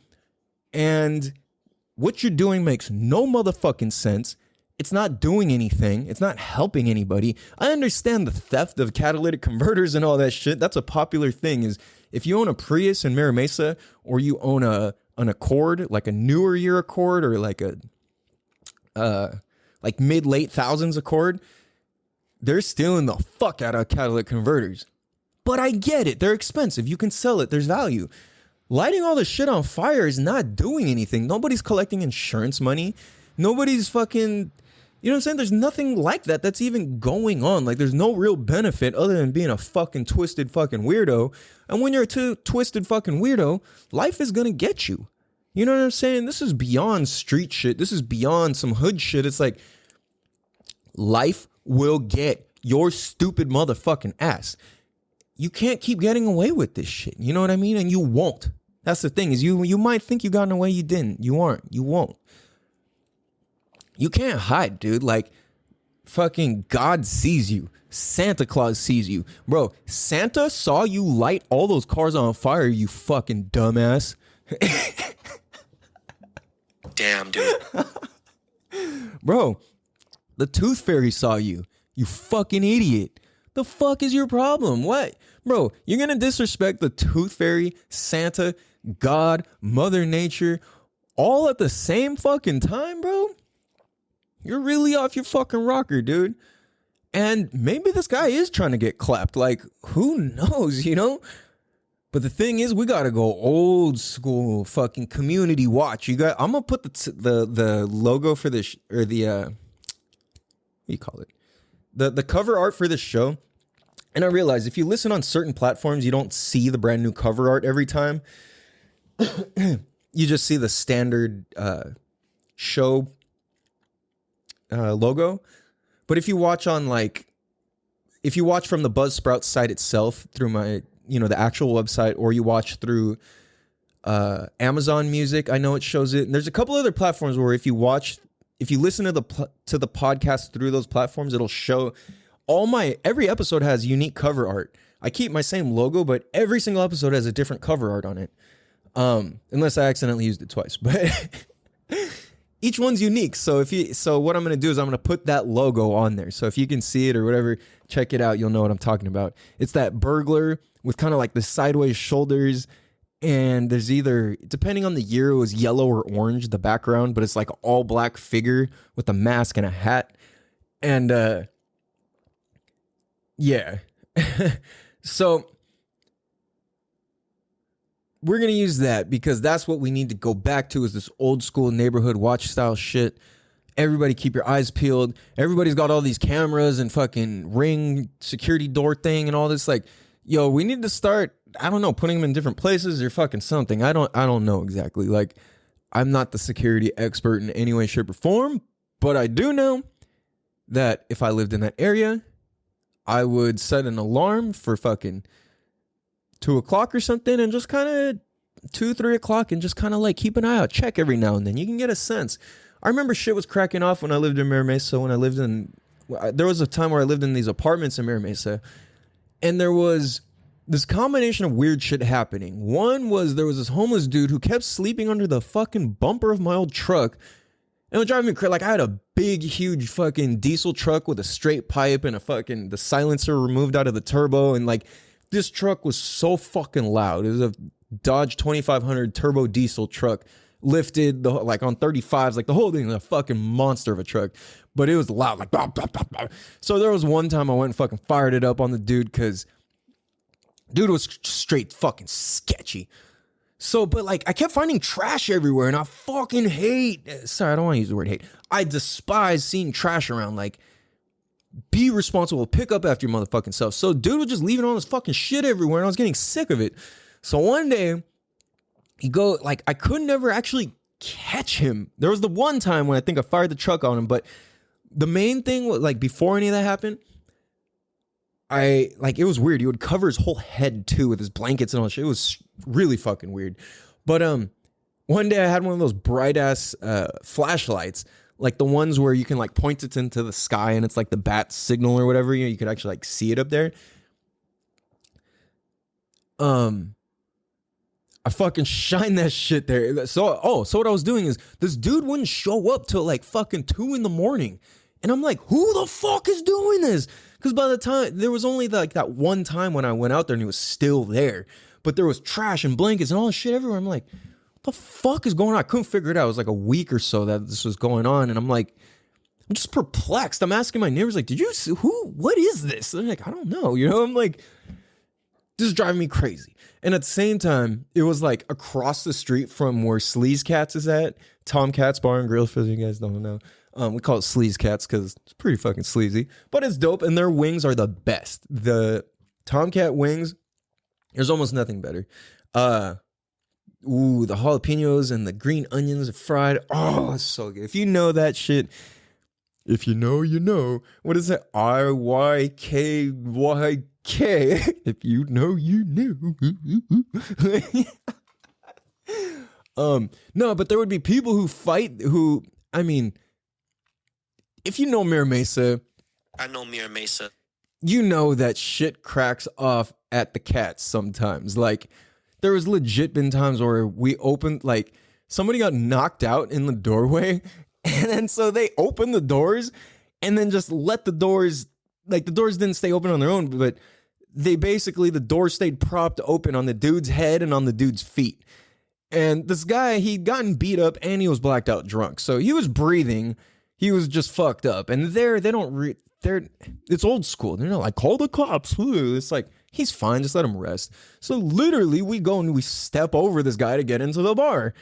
And what you're doing makes no motherfucking sense. It's not doing anything. It's not helping anybody. I understand the theft of catalytic converters and all that shit. That's a popular thing. Is if you own a Prius in Mira Mesa or you own an Accord, like a newer year Accord or like a like mid-late thousands Accord, they're stealing the fuck out of catalytic converters. But I get it. They're expensive. You can sell it. There's value. Lighting all this shit on fire is not doing anything. Nobody's collecting insurance money. Nobody's fucking, you know what I'm saying? There's nothing like that that's even going on. Like, there's no real benefit other than being a fucking twisted fucking weirdo. And when you're a twisted fucking weirdo, life is gonna get you. You know what I'm saying? This is beyond street shit. This is beyond some hood shit. It's like, life will get your stupid motherfucking ass. You can't keep getting away with this shit. You know what I mean? And you won't. That's the thing is you might think you gotten away. You didn't. You aren't. You won't. You can't hide, dude. Like, fucking God sees you. Santa Claus sees you. Bro, Santa saw you light all those cars on fire, you fucking dumbass. Damn, dude. Bro, the Tooth Fairy saw you. You fucking idiot. The fuck is your problem? What? Bro, you're gonna disrespect the Tooth Fairy, Santa, God, Mother Nature, all at the same fucking time, bro? You're really off your fucking rocker, dude. And maybe this guy is trying to get clapped. Like, who knows, you know? But the thing is, we gotta go old school fucking community watch. I'm gonna put the logo for this, or the what do you call it? The cover art for this show. And I realize if you listen on certain platforms, you don't see the brand new cover art every time. You just see the standard show logo. But if you watch on if you watch from the Buzzsprout site itself through my, the actual website, or you watch through Amazon Music, I know it shows it. And there's a couple other platforms where if you listen to the podcast through those platforms, it'll show every episode has unique cover art. I keep my same logo, but every single episode has a different cover art on it. Unless I accidentally used it twice. But each one's unique. So what I'm gonna do is I'm gonna put that logo on there. So if you can see it or whatever, check it out. You'll know what I'm talking about. It's that burglar with kind of like the sideways shoulders, and there's either, depending on the year, it was yellow or orange, the background, but it's like all black figure with a mask and a hat. And yeah. So we're going to use that because that's what we need to go back to, is this old school neighborhood watch style shit. Everybody keep your eyes peeled. Everybody's got all these cameras and fucking Ring security door thing and all this. Like, yo, we need to start, I don't know, putting them in different places or fucking something. I don't know exactly. Like, I'm not the security expert in any way, shape, or form, but I do know that if I lived in that area, I would set an alarm for fucking 2 o'clock or something, and just kind of 2, 3 o'clock, and just kind of like keep an eye out, check every now and then. You can get a sense. I remember shit was cracking off when I lived in Mira Mesa. There was a time where I lived in these apartments in Mira Mesa, and there was this combination of weird shit happening. One was there was this homeless dude who kept sleeping under the fucking bumper of my old truck. And it was driving me crazy. Like, I had a big, huge fucking diesel truck with a straight pipe and the silencer removed out of the turbo. And like, this truck was so fucking loud. It was a Dodge 2500 turbo diesel truck, lifted like on 35s, like the whole thing was a fucking monster of a truck, but it was loud, like blah, blah, blah, blah. So there was one time I went and fucking fired it up on the dude because dude was straight fucking sketchy. So, but like, I kept finding trash everywhere, and I fucking hate, sorry, I don't want to use the word hate. I despise seeing trash around. Like, be responsible, pick up after your motherfucking self. So dude was just leaving all this fucking shit everywhere, and I was getting sick of it. So one day, I could never actually catch him. There was the one time when I think I fired the truck on him, but the main thing was, like, before any of that happened, it was weird. He would cover his whole head too with his blankets and all that shit. It was really fucking weird. But one day I had one of those bright ass flashlights, like the ones where you can like point it into the sky and it's like the bat signal or whatever. You could actually like see it up there. I fucking shined that shit there. So what I was doing is this dude wouldn't show up till like fucking 2 a.m. And I'm like, who the fuck is doing this? Because by the time, there was only like that one time when I went out there and he was still there. But there was trash and blankets and all this shit everywhere. I'm like, what the fuck is going on? I couldn't figure it out. It was like a week or so that this was going on. And I'm like, I'm just perplexed. I'm asking my neighbors, like, did you see what is this? And they're like, I don't know. You know, I'm like, this is driving me crazy. And at the same time, it was like across the street from where Sleaze Cats is at. Tomcats Bar and Grill, for you guys don't know. We call it Sleaze Cats because it's pretty fucking sleazy, but it's dope, and their wings are the best. The Tomcat wings, there's almost nothing better. The jalapenos and the green onions fried. Oh, it's so good. If you know that shit, if you know, you know. What is it? IYKYK. If you know, you know. No, but there would be people who fight if you know Mira Mesa, I know Mira Mesa. You know that shit cracks off at the cats sometimes. Like, there was legit been times where we opened, like, somebody got knocked out in the doorway, and then so they opened the doors and then just let the doors, like, the doors didn't stay open on their own, but the door stayed propped open on the dude's head and on the dude's feet. And this guy, he'd gotten beat up and he was blacked out drunk. So he was breathing. He was just fucked up. And it's old school. They're not like, call the cops. It's like, he's fine. Just let him rest. So literally we go and we step over this guy to get into the bar.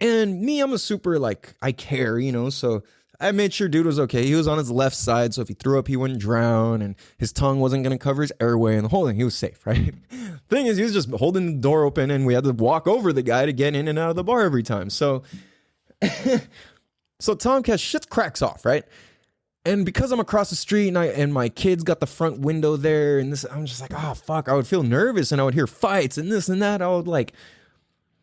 And me, I'm a super, like, I care, you know, so I made sure dude was okay. He was on his left side, so if he threw up, he wouldn't drown, and his tongue wasn't going to cover his airway, and the whole thing, he was safe, right? Thing is, he was just holding the door open, and we had to walk over the guy to get in and out of the bar every time. So, Tomcat, shit cracks off, right? And because I'm across the street and my kids got the front window there, and this, I'm just like, oh, fuck, I would feel nervous, and I would hear fights and this and that. I would like,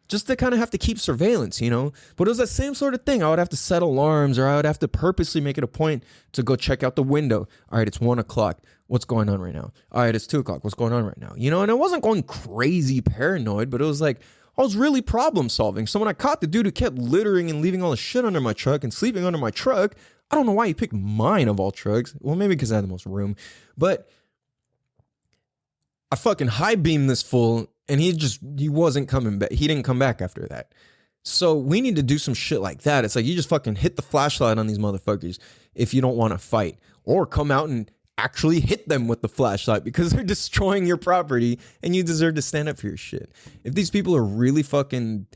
just to kind of have to keep surveillance, you know? But it was that same sort of thing. I would have to set alarms, or I would have to purposely make it a point to go check out the window. All right, it's 1 o'clock. What's going on right now? All right, it's 2 o'clock. What's going on right now? You know, and I wasn't going crazy paranoid, but it was like, I was really problem solving. So when I caught the dude who kept littering and leaving all the shit under my truck and sleeping under my truck, I don't know why he picked mine of all trucks. Well, maybe because I had the most room. But I fucking high beamed this fool, and he wasn't coming back. He didn't come back after that. So we need to do some shit like that. It's like you just fucking hit the flashlight on these motherfuckers if you don't want to fight, or come out and actually hit them with the flashlight because they're destroying your property and you deserve to stand up for your shit. If these people are really fucking,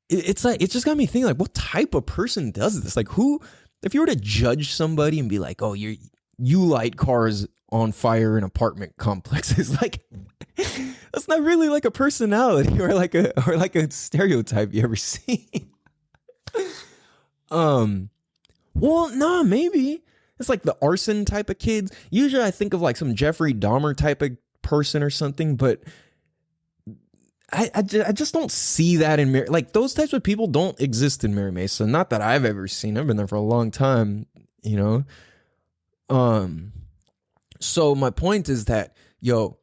it's like, it just got me thinking, like, what type of person does this? Like, who, if you were to judge somebody and be like, oh, you light cars on fire in apartment complexes, like, that's not really like a personality or like a stereotype you ever see. Well, no, maybe it's like the arson type of kids. Usually I think of like some Jeffrey Dahmer type of person or something, but I just don't see that in like those types of people don't exist in Mira Mesa. Not that I've ever seen. I've been there for a long time, you know. So my point is that, yo,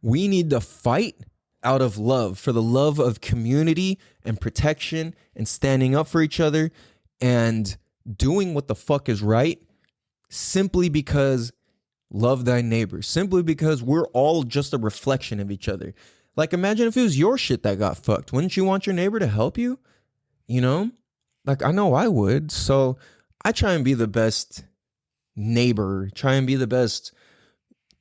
we need to fight out of love, for the love of community and protection and standing up for each other and doing what the fuck is right, simply because love thy neighbor, simply because we're all just a reflection of each other. Like, imagine if it was your shit that got fucked. Wouldn't you want your neighbor to help you? You know? Like, I know I would. So I try and be the best neighbor, try and be the best,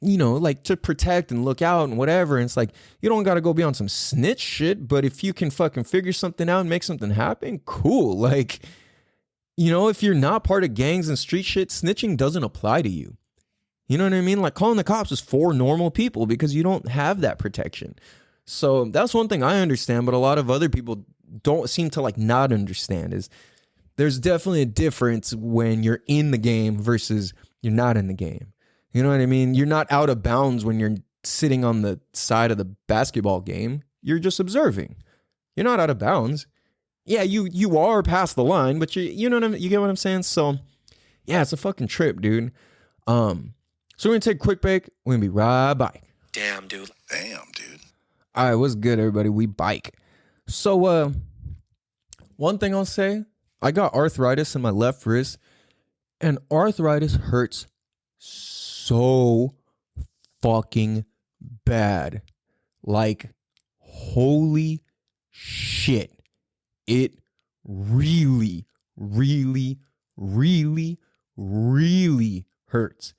you know, like to protect and look out and whatever. And it's like, you don't got to go be on some snitch shit, but if you can fucking figure something out and make something happen, cool. Like, you know, if you're not part of gangs and street shit, snitching doesn't apply to you. You know what I mean? Like, calling the cops is for normal people because you don't have that protection. So that's one thing I understand, but a lot of other people don't seem to like not understand is there's definitely a difference when you're in the game versus you're not in the game. You know what I mean? You're not out of bounds when you're sitting on the side of the basketball game. You're just observing. You're not out of bounds. Yeah, you are past the line, but you know what you get what I'm saying? So yeah, it's a fucking trip, dude. So we're gonna take a quick break. We're gonna be right back. Damn, dude. All right, what's good, everybody? We bike. So one thing I'll say, I got arthritis in my left wrist, and arthritis hurts so fucking bad. Like, holy shit. It really, really, really, really hurts.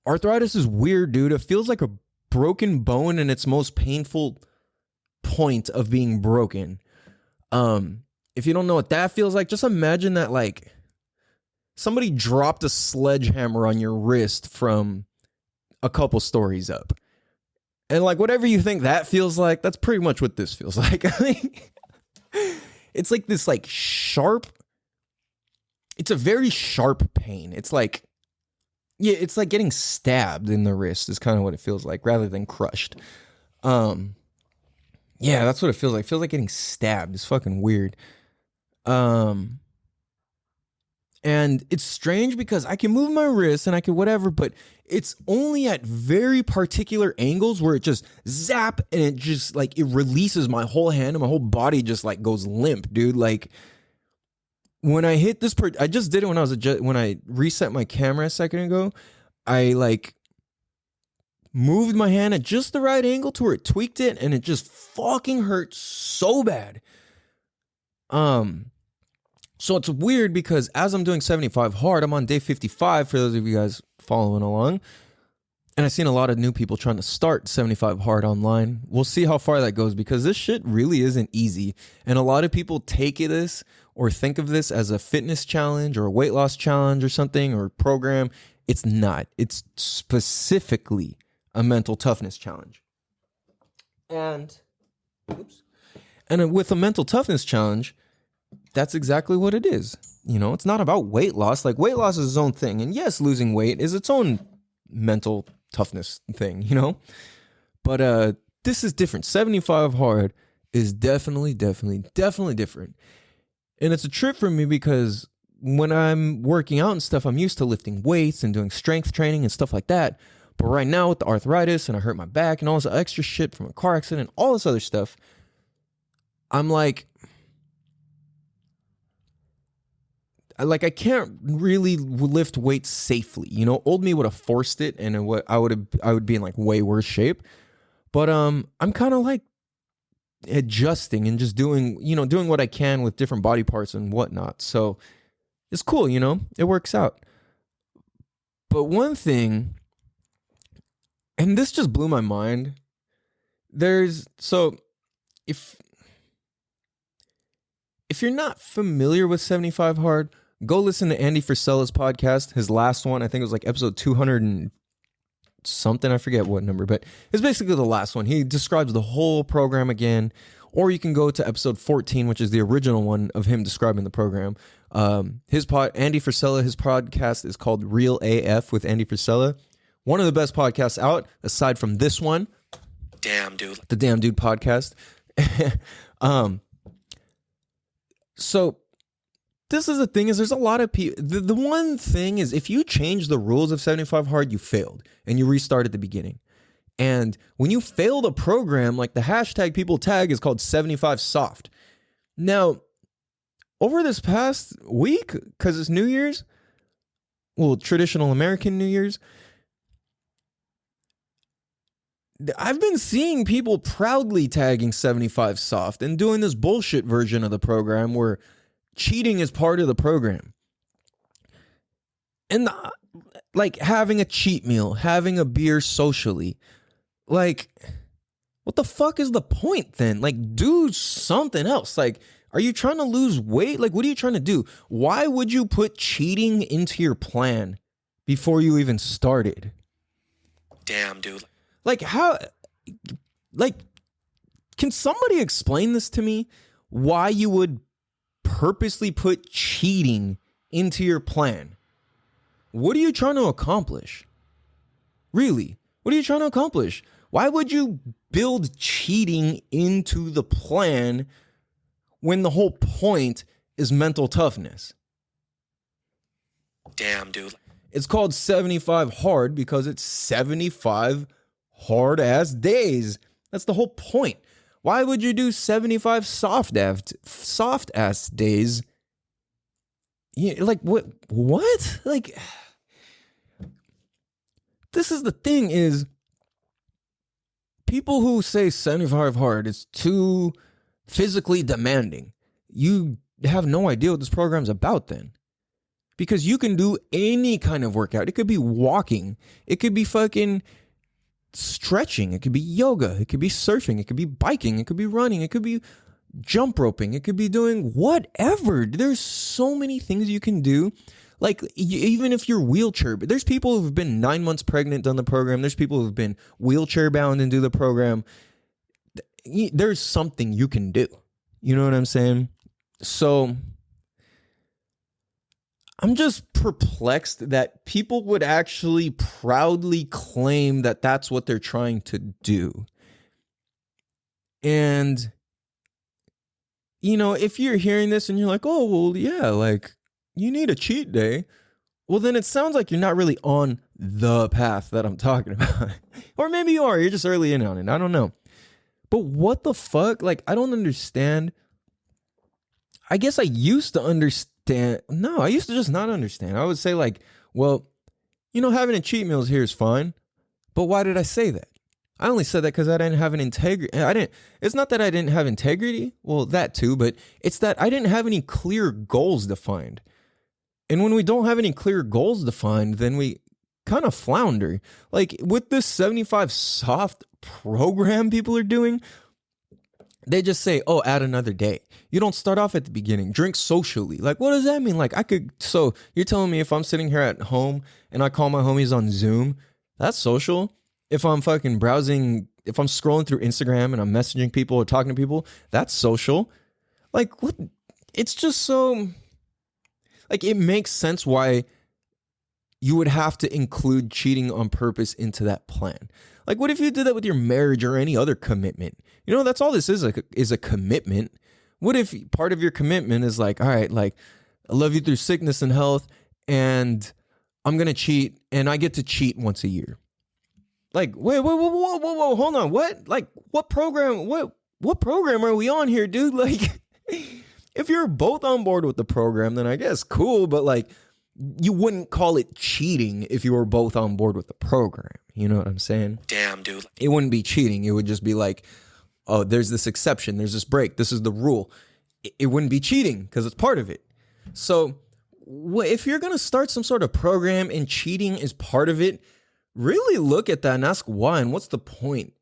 Arthritis is weird, dude. It feels like a broken bone in its most painful point of being broken. If you don't know what that feels like, just imagine that like somebody dropped a sledgehammer on your wrist from a couple stories up. And like whatever you think that feels like, that's pretty much what this feels like. It's like this like sharp, it's a very sharp pain. It's like, yeah, it's like getting stabbed in the wrist is kind of what it feels like rather than crushed. Yeah, that's what it feels like. It feels like getting stabbed. It's fucking weird. And it's strange because I can move my wrist and I can whatever, but it's only at very particular angles where it just zap and it just like it releases my whole hand and my whole body just like goes limp, dude. Like when I hit this, I just did it when when I reset my camera a second ago. I like moved my hand at just the right angle to where it tweaked it, and it just fucking hurt so bad. So it's weird because as I'm doing 75 hard, I'm on day 55 for those of you guys following along. And I've seen a lot of new people trying to start 75 hard online. We'll see how far that goes because this shit really isn't easy. And a lot of people take this or think of this as a fitness challenge or a weight loss challenge or something or program. It's not. It's specifically a mental toughness challenge. And with a mental toughness challenge, that's exactly what it is. You know, it's not about weight loss. Like weight loss is its own thing. And yes, losing weight is its own mental toughness thing, you know? But this is different. 75 hard is definitely different. And it's a trip for me because when I'm working out and stuff, I'm used to lifting weights and doing strength training and stuff like that. But right now with the arthritis and I hurt my back and all this extra shit from a car accident, all this other stuff, I'm like I can't really lift weights safely. You know, old me would have forced it and I would be in like way worse shape. But I'm kind of like adjusting and just doing what I can with different body parts and whatnot. So it's cool, you know, it works out. But one thing, and this just blew my mind, if you're not familiar with 75 Hard, go listen to Andy Frisella's podcast, his last one. I think it was like episode 200 and something. I forget what number, but it's basically the last one. He describes the whole program again. Or you can go to episode 14, which is the original one of him describing the program. Andy Frisella, his podcast is called Real AF with Andy Frisella. One of the best podcasts out, aside from this one. Damn, dude. The Damn Dude podcast. So this is the thing, is there's a lot of people. The one thing is, if you change the rules of 75 Hard, you failed and you restart at the beginning. And when you fail the program, like the hashtag people tag is called 75 Soft. Now, over this past week, because it's New Year's, well, traditional American New Year's, I've been seeing people proudly tagging 75 Soft and doing this bullshit version of the program where cheating is part of the program. And like having a cheat meal, having a beer socially. Like, what the fuck is the point then? Like, do something else. Like, are you trying to lose weight? Like, what are you trying to do? Why would you put cheating into your plan before you even started? Damn, dude. Like, how, like, can somebody explain this to me? Why you would purposely put cheating into your plan? What are you trying to accomplish? Really? What are you trying to accomplish? Why would you build cheating into the plan when the whole point is mental toughness? Damn, dude. It's called 75 Hard because it's 75 hard ass days. That's the whole point. Why would you do 75 soft ass days? Yeah, like what? Like, this is the thing, is people who say 75 Hard is too physically demanding. You have no idea what this program's about then. Because you can do any kind of workout. It could be walking. It could be fucking stretching. It could be yoga. It could be surfing. It could be biking. It could be running. It could be jump roping. It could be doing whatever. There's so many things you can do. Like, even if you're wheelchair, but there's people who've been 9 months pregnant, done the program. There's people who've been wheelchair bound and do the program. There's something you can do. You know what I'm saying? So I'm just perplexed that people would actually proudly claim that that's what they're trying to do. And, you know, if you're hearing this and you're like, oh, well, yeah, like, you need a cheat day. Well, then it sounds like you're not really on the path that I'm talking about. Or maybe you are. You're just early in on it. I don't know. But what the fuck? Like, I don't understand. I guess I used to understand. No, I used to just not understand. I would say like, well, you know, having a cheat meals here is fine. But why did I say that? I only said that because I didn't have an integrity. It's not that I didn't have integrity. Well, that too. But it's that I didn't have any clear goals defined. And when we don't have any clear goals defined, then we kind of flounder. Like with this 75 soft program people are doing, they just say, oh, add another day. You don't start off at the beginning. Drink socially. Like, what does that mean? Like, so you're telling me if I'm sitting here at home and I call my homies on Zoom, that's social? If I'm fucking browsing, if I'm scrolling through Instagram and I'm messaging people or talking to people, that's social? Like, what? It's just so... Like, it makes sense why you would have to include cheating on purpose into that plan. Like, what if you did that with your marriage or any other commitment? You know, that's all this is a commitment. What if part of your commitment is like, all right, like, I love you through sickness and health, and I'm going to cheat, and I get to cheat once a year. Like, wait, whoa, hold on. What? Like, what program? What program are we on here, dude? Like, if you're both on board with the program, then I guess cool. But like, you wouldn't call it cheating if you were both on board with the program. You know what I'm saying? Damn, dude. It wouldn't be cheating. It would just be like, oh, there's this exception. There's this break. This is the rule. It wouldn't be cheating because it's part of it. So if you're going to start some sort of program and cheating is part of it, really look at that and ask why and what's the point.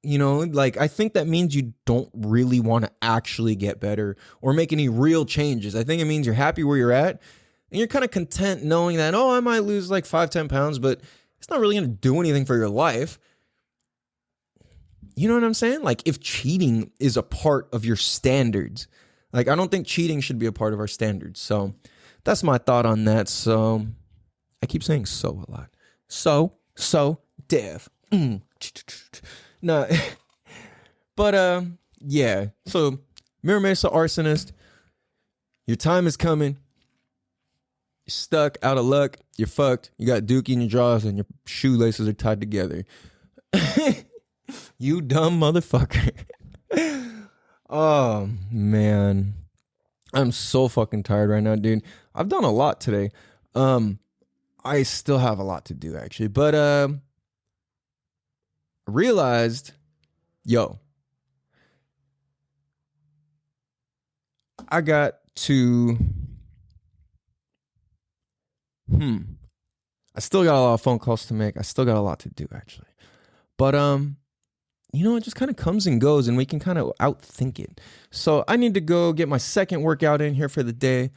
You know, like, I think that means you don't really want to actually get better or make any real changes. I think it means you're happy where you're at and you're kind of content knowing that, oh, I might lose like 5-10 pounds, but it's not really going to do anything for your life. You know what I'm saying? Like, if cheating is a part of your standards, like, I don't think cheating should be a part of our standards. So that's my thought on that. So I keep saying so a lot. So, Dev. No, but yeah. So, Mira Mesa Arsonist, your time is coming. You're stuck, out of luck. You're fucked. You got dookie in your drawers and your shoelaces are tied together. You dumb motherfucker. Oh man, I'm so fucking tired right now, dude. I've done a lot today. I still have a lot to do actually, but realized, I got to, I still got a lot of phone calls to make. I still got a lot to do actually, but you know, it just kind of comes and goes and we can kind of outthink it. So I need to go get my second workout in here for the day.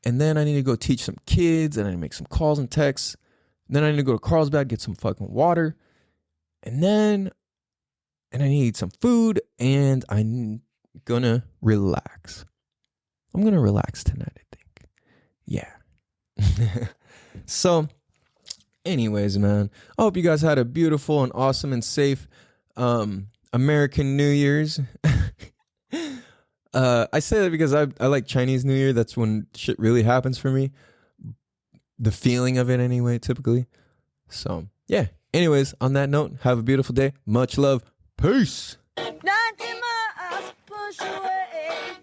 And then I need to go teach some kids and I need to make some calls and texts. And then I need to go to Carlsbad, get some fucking water. And I need some food and I'm gonna relax. I'm gonna relax tonight, I think. Yeah. So anyways, man, I hope you guys had a beautiful and awesome and safe American New Year's. I say that because I like Chinese New Year. That's when shit really happens for me. The feeling of it anyway, typically. So, yeah. Anyways, on that note, have a beautiful day. Much love. Peace. 90 miles push away.